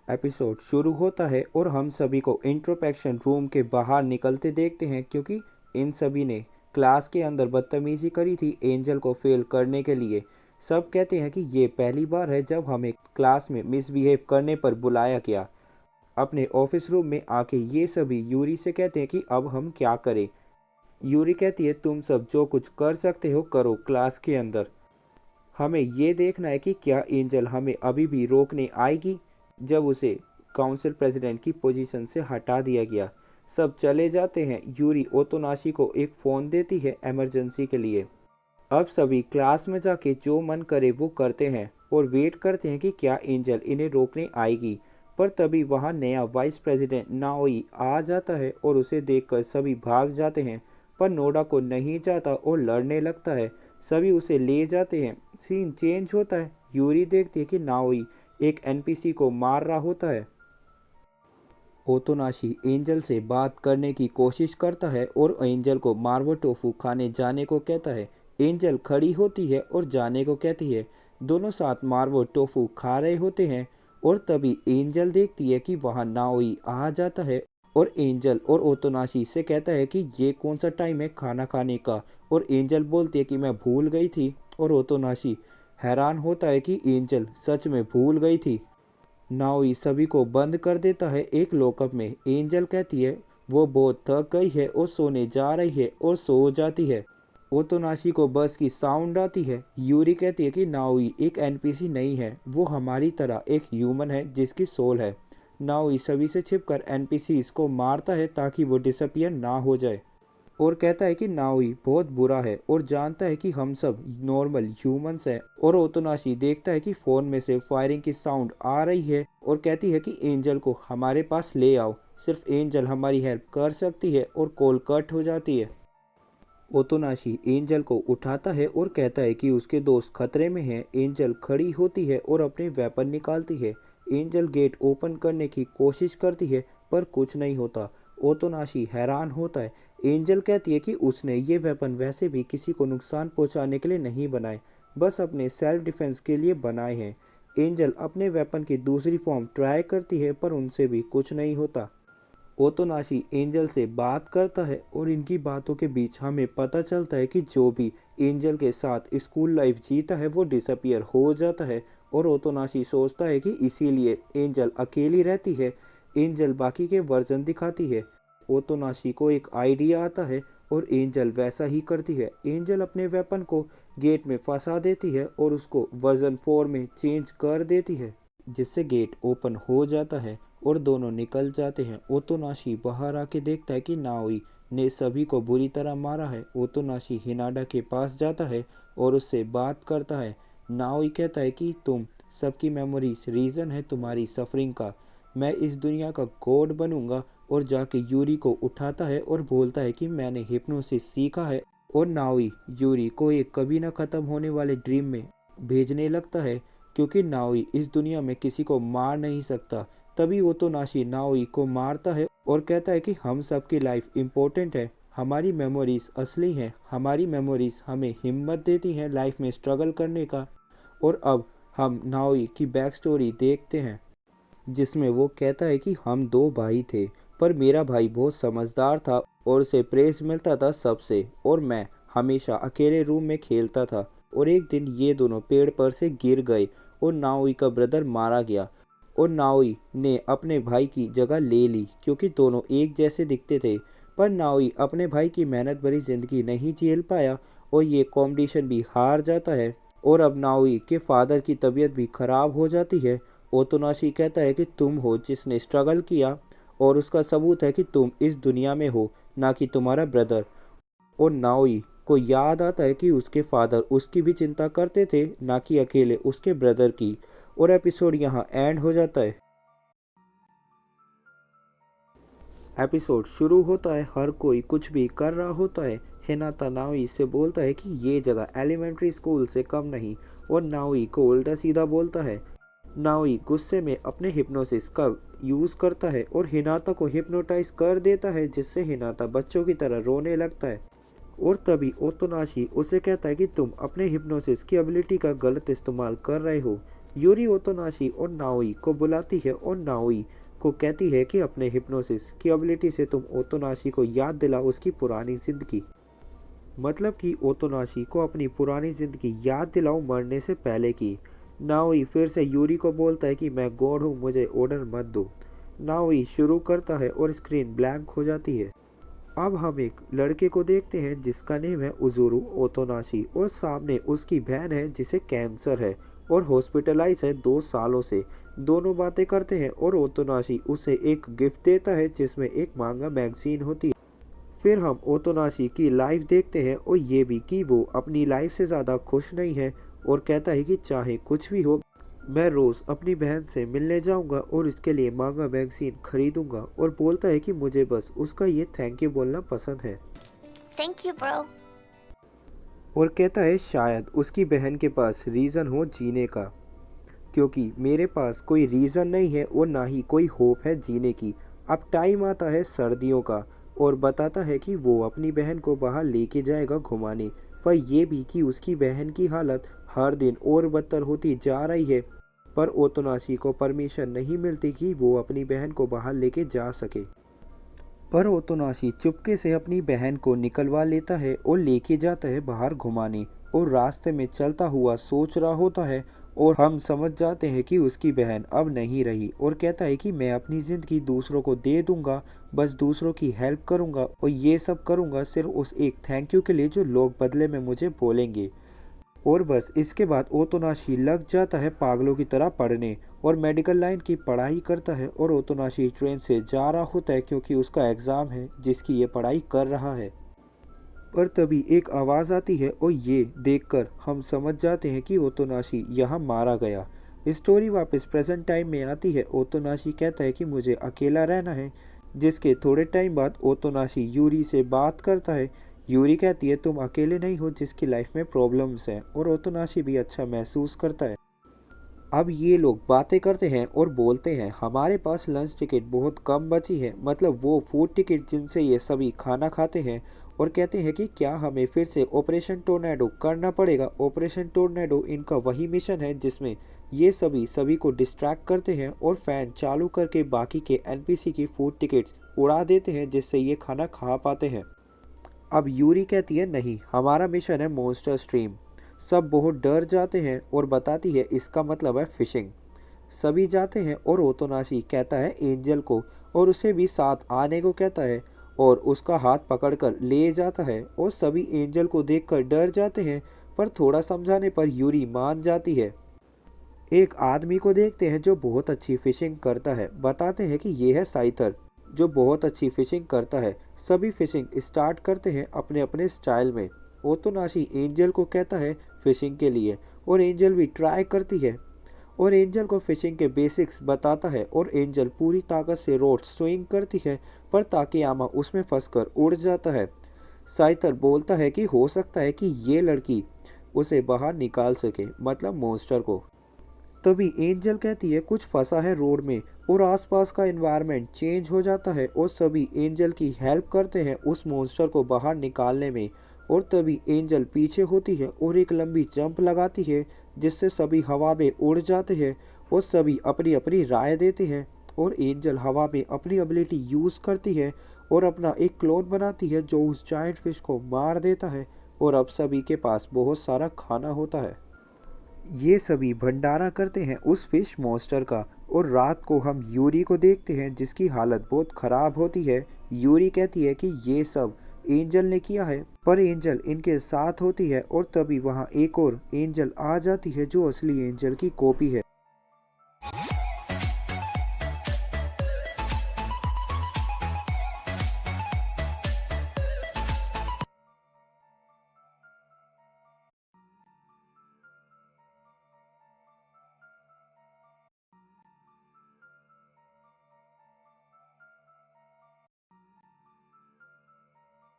Episode शुरू होता है और हम सभी को इंट्रोस्पेक्शन रूम के बाहर निकलते देखते हैं क्योंकि इन सभी ने क्लास के अंदर बदतमीजी करी थी एंजल को फेल करने के लिए। सब कहते हैं कि ये पहली बार है जब हमें क्लास में मिसबिहेव करने पर बुलाया गया। अपने ऑफिस रूम में आके ये सभी यूरी से कहते हैं कि अब हम क्या करें। यूरी कहती है तुम सब जो कुछ कर सकते हो करो क्लास के अंदर। हमें ये देखना है कि क्या एंजल हमें अभी भी रोकने आएगी। जब उसे काउंसिल प्रेसिडेंट की पोजीशन से हटा दिया गया, सब चले जाते हैं। यूरी ओतोनाशी को एक फ़ोन देती है इमरजेंसी के लिए। अब सभी क्लास में जाके जो मन करे वो करते हैं और वेट करते हैं कि क्या एंजल इन्हें रोकने आएगी। पर तभी वहाँ नया वाइस प्रेसिडेंट नाओई आ जाता है और उसे देखकर सभी भाग जाते हैं। पर नोडा को नहीं जाता और लड़ने लगता है। सभी उसे ले जाते हैं। सीन चेंज होता है। यूरी देखती है कि नाओई एक एनपीसी को मार रहा होता है। ओतोनाशी एंजल से बात करने की कोशिश करता है और एंजल को मार्वो टोफू खाने जाने को कहता है। एंजल खड़ी होती है और जाने को कहती है। दोनों साथ मार्वो टोफू खा रहे होते हैं और तभी एंजल देखती है कि वहाँ नाओई आ जाता है और एंजल और ओतोनाशी से कहता है कि ये कौन सा टाइम है खाना खाने का। और एंजल बोलती है कि मैं भूल गई थी और ओतोनाशी हैरान होता है कि एंजल सच में भूल गई थी। नाओई सभी को बंद कर देता है एक लॉकअप में। एंजल कहती है वो बहुत थक गई है और सोने जा रही है और सो जाती है। ओतोनाशी को बस की साउंड आती है। यूरी कहती है कि नाओई एक एनपीसी नहीं है, वो हमारी तरह एक ह्यूमन है जिसकी सोल है। नाओई सभी से छिपकर एनपीसीज को मारता है ताकि वो डिसअपियर ना हो जाए और कहता है कि नाओई बहुत बुरा है और जानता है कि हम सब नॉर्मल ह्यूमंस हैं। और ओतोनाशी देखता है कि फ़ोन में से फायरिंग की साउंड आ रही है और कहती है कि एंजल को हमारे पास ले आओ, सिर्फ एंजल हमारी हेल्प कर सकती है। और कॉल कट हो जाती है। ओतोनाशी एंजल को उठाता है और कहता है कि उसके दोस्त खतरे में हैं। एंजल खड़ी होती है और अपने वेपन निकालती है। एंजल गेट ओपन करने की कोशिश करती है पर कुछ नहीं होता। ओतोनाशी हैरान होता है। एंजल कहती है कि उसने ये वेपन वैसे भी किसी को नुकसान पहुंचाने के लिए नहीं बनाए, बस अपने सेल्फ डिफेंस के लिए बनाए हैं। एंजल अपने वेपन की दूसरी फॉर्म ट्राई करती है पर उनसे भी कुछ नहीं होता। ओतोनाशी एंजल से बात करता है और इनकी बातों के बीच हमें पता चलता है कि जो भी एंजल के साथ स्कूल लाइफ जीता है वो डिसअपियर हो जाता है। और ओतोनाशी सोचता है कि इसीलिए एंजल अकेली रहती है। एंजल बाकी के वर्जन दिखाती है। ओतोनाशी को एक आइडिया आता है और एंजल वैसा ही करती है। एंजल अपने वेपन को गेट में फंसा देती है और उसको वर्जन 4 में चेंज कर देती है, जिससे गेट ओपन हो जाता है और दोनों निकल जाते हैं। ओतोनाशी बाहर आके देखता है कि नाओई ने सभी को बुरी तरह मारा है। ओतोनाशी हिनाडा के पास जाता है और उससे बात करता है। नाओई कहता है कि तुम सबकी मेमोरीज रीज़न है तुम्हारी सफरिंग का, मैं इस दुनिया का गॉड बनूंगा। और जाके यूरी को उठाता है और बोलता है कि मैंने हिप्नोसिस सीखा है। और नाओई यूरी को एक कभी ना ख़त्म होने वाले ड्रीम में भेजने लगता है क्योंकि नाओई इस दुनिया में किसी को मार नहीं सकता। तभी ओतोनाशी नाओई को मारता है और कहता है कि हम सबकी लाइफ इम्पोर्टेंट है, हमारी मेमोरीज असली हैं, हमारी मेमोरीज हमें हिम्मत देती हैं लाइफ में स्ट्रगल करने का। और अब हम नाओई की बैक स्टोरी देखते हैं जिसमें वो कहता है कि हम दो भाई थे पर मेरा भाई बहुत समझदार था और उसे प्रेज मिलता था सबसे और मैं हमेशा अकेले रूम में खेलता था। और एक दिन ये दोनों पेड़ पर से गिर गए और नाओई का ब्रदर मारा गया और नाओई ने अपने भाई की जगह ले ली क्योंकि दोनों एक जैसे दिखते थे। पर नाओई अपने भाई की मेहनत भरी ज़िंदगी नहीं झेल पाया और ये कॉम्पिटिशन भी हार जाता है। और अब नाओई के फादर की तबीयत भी ख़राब हो जाती है। ओतोनाशी कहता है कि तुम हो जिसने स्ट्रगल किया और उसका सबूत है कि तुम इस दुनिया में हो, ना कि तुम्हारा ब्रदर। और नाओई को याद आता है कि उसके फादर उसकी भी चिंता करते थे, ना कि अकेले उसके ब्रदर की। और एपिसोड यहाँ एंड हो जाता है। एपिसोड शुरू होता है, हर कोई कुछ भी कर रहा होता है। हिनाता नाओई से बोलता है कि ये जगह एलिमेंट्री स्कूल से कम नहीं और नाओई को उल्टा सीधा बोलता है। नाओई गुस्से में अपने हिप्नोसिस का यूज़ करता है और हिनाता को हिप्नोटाइज कर देता है जिससे हिनाता बच्चों की तरह रोने लगता है। और तभी ओतोनाशी उसे कहता है कि तुम अपने हिप्नोसिस की एबिलिटी का गलत इस्तेमाल कर रहे हो। यूरी ओतोनाशी और नाओई को बुलाती है और नाओई को कहती है कि अपने हिप्नोसिस की एबिलिटी से तुम ओतोनाशी को याद दिलाओ उसकी पुरानी जिंदगी। मतलब कि ओतोनाशी को अपनी पुरानी जिंदगी याद दिलाओ मरने से पहले की। नाओई फिर से यूरी को बोलता है कि मैं गॉड हूँ, मुझे ऑर्डर मत दो। नाओई शुरू करता है और स्क्रीन ब्लैंक हो जाती है। अब हम एक लड़के को देखते हैं जिसका नेम है उजुरु ओतोनाशी और सामने उसकी बहन है जिसे कैंसर है और हॉस्पिटलाइज है 2 सालों से। दोनों बातें करते हैं और ओतोनाशी उसे एक गिफ्ट देता है जिसमें एक मांगा मैगजीन होती है। फिर हम ओतोनाशी की लाइफ देखते हैं और ये भी कि वो अपनी लाइफ से ज़्यादा खुश नहीं है और कहता है कि चाहे कुछ भी हो मैं रोज़ अपनी बहन से मिलने जाऊंगा और इसके लिए मांगा मैगजीन खरीदूंगा और बोलता है कि मुझे बस उसका ये थैंक यू बोलना पसंद है। Thank you bro. और कहता है शायद उसकी बहन के पास रीज़न हो जीने का, क्योंकि मेरे पास कोई रीज़न नहीं है और ना ही कोई होप है जीने की। अब टाइम आता है सर्दियों का और बताता है कि वो अपनी बहन को बाहर लेके जाएगा घुमाने, पर यह भी कि उसकी बहन की हालत हर दिन और बदतर होती जा रही है। पर ओतोनाशी को परमिशन नहीं मिलती कि वो अपनी बहन को बाहर लेके जा सके। पर ओतोनाशी चुपके से अपनी बहन को निकलवा लेता है और लेके जाता है बाहर घुमाने और रास्ते में चलता हुआ सोच रहा होता है और हम समझ जाते हैं कि उसकी बहन अब नहीं रही और कहता है कि मैं अपनी ज़िंदगी दूसरों को दे दूंगा, बस दूसरों की हेल्प करूंगा और ये सब करूंगा सिर्फ उस एक थैंक यू के लिए जो लोग बदले में मुझे बोलेंगे। और बस इसके बाद ओतोनाशी लग जाता है पागलों की तरह पढ़ने और मेडिकल लाइन की पढ़ाई करता है और ओतोनाशी ट्रेन से जा रहा होता है क्योंकि उसका एग्ज़ाम है जिसकी ये पढ़ाई कर रहा है। पर तभी एक आवाज़ आती है और ये देखकर हम समझ जाते हैं कि ओतोनाशी यहाँ मारा गया। स्टोरी वापस प्रेजेंट टाइम में आती है। ओतोनाशी कहता है कि मुझे अकेला रहना है, जिसके थोड़े टाइम बाद ओतोनाशी यूरी से बात करता है। यूरी कहती है तुम अकेले नहीं हो जिसकी लाइफ में प्रॉब्लम्स हैं और ओतोनाशी भी अच्छा महसूस करता है। अब ये लोग बातें करते हैं और बोलते हैं हमारे पास लंच टिकट बहुत कम बची है, मतलब वो फूड टिकट जिनसे ये सभी खाना खाते हैं, और कहते हैं कि क्या हमें फिर से ऑपरेशन टोर्नेडो करना पड़ेगा। ऑपरेशन टोर्नेडो इनका वही मिशन है जिसमें ये सभी को डिस्ट्रैक्ट करते हैं और फैन चालू करके बाकी के एनपीसी की फूड टिकट्स उड़ा देते हैं जिससे ये खाना खा पाते हैं। अब यूरी कहती है नहीं, हमारा मिशन है मॉन्स्टर स्ट्रीम। सब बहुत डर जाते हैं और बताती है इसका मतलब है फिशिंग। सभी जाते हैं और ओतोनाशी कहता है एंजल को और उसे भी साथ आने को कहता है और उसका हाथ पकड़कर ले जाता है और सभी एंजल को देखकर डर जाते हैं, पर थोड़ा समझाने पर यूरी मान जाती है। एक आदमी को देखते हैं जो बहुत अच्छी फिशिंग करता है। बताते हैं कि ये है साइथर जो बहुत अच्छी फिशिंग करता है। सभी फिशिंग स्टार्ट करते हैं अपने अपने स्टाइल में। ओतोनाशी एंजल को कहता है फिशिंग के लिए और एंजल भी ट्राई करती है और एंजल को फिशिंग के बेसिक्स बताता है और एंजल पूरी ताकत से रोड स्विंग करती है, पर ताकेयामा उसमें फंसकर उड़ जाता है। साइथर बोलता है कि हो सकता है कि ये लड़की उसे बाहर निकाल सके, मतलब मॉन्स्टर को। तभी एंजल कहती है कुछ फंसा है रोड में और आसपास का एनवायरनमेंट चेंज हो जाता है और सभी एंजल की हेल्प करते हैं उस मॉन्स्टर को बाहर निकालने में। और तभी एंजल पीछे होती है और एक लंबी जंप लगाती है जिससे सभी हवा में उड़ जाते हैं और सभी अपनी अपनी राय देते हैं और एंजल हवा में अपनी एबिलिटी यूज़ करती है और अपना एक क्लोन बनाती है जो उस जायंट फिश को मार देता है और अब सभी के पास बहुत सारा खाना होता है। ये सभी भंडारा करते हैं उस फिश मॉन्स्टर का और रात को हम यूरी को देखते हैं जिसकी हालत बहुत ख़राब होती है। यूरी कहती है कि ये सब एंजल ने किया है, पर एंजल इनके साथ होती है और तभी वहाँ एक और एंजल आ जाती है जो असली एंजल की कॉपी है।